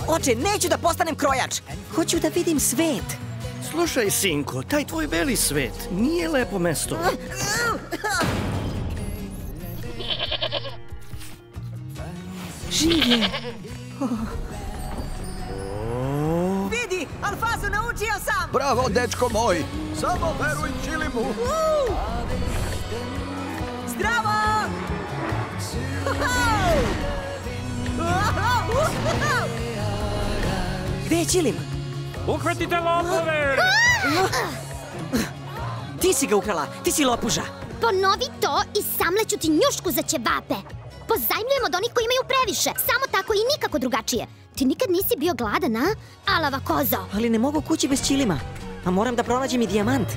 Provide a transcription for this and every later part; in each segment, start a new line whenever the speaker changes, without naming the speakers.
Oče, neću da postanem krojač. Hoću da vidim svet.
Slušaj, sinko, taj tvoj beli svet nije lepo mesto.
Živ je. Vidi, Alfazu, naučio sam!
Bravo, dečko moj! Samo veruj Čilimu!
Zdravo! Gde je Čilim?
Uhvatite lopove!
Ti si ga ukrala, ti si lopuža.
Ponovi to i samleću ti njušku za ćevape. Pozajmljujem od onih koji imaju previše. Samo tako i nikako drugačije. Ti nikad nisi bio gladan, a? Alava kozo.
Ali ne mogu kući bez Čilima. A moram da pronađem i dijamant.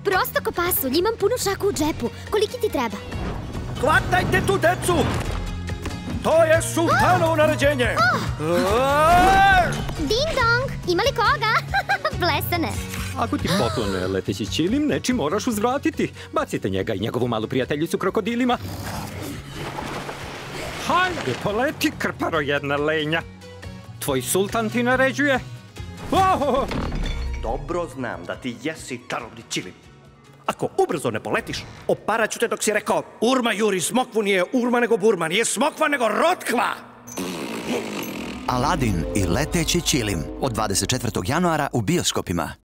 Prosto ko pasulj, imam punu šaku u džepu. Koliki ti treba?
Hvatajte tu decu! To je sultanovo naređenje!
Ding dong, ima li koga? Blesane.
Ako ti poklone leteći Čilim, nečim moraš uzvratiti. Bacite njega i njegovu malu prijateljicu krokodilima. Hajde, poleti, krparo jedna lenja. Tvoj sultan ti naređuje.
Dobro znam da ti jesi čarobni Čilim. Ako ubrzo ne poletiš, oparaću te dok si rekao Urma juri smokvu, nije Urma nego Burma, nije smokva nego rotkva!
Aladin i leteći Čilim od 24. januara u bioskopima.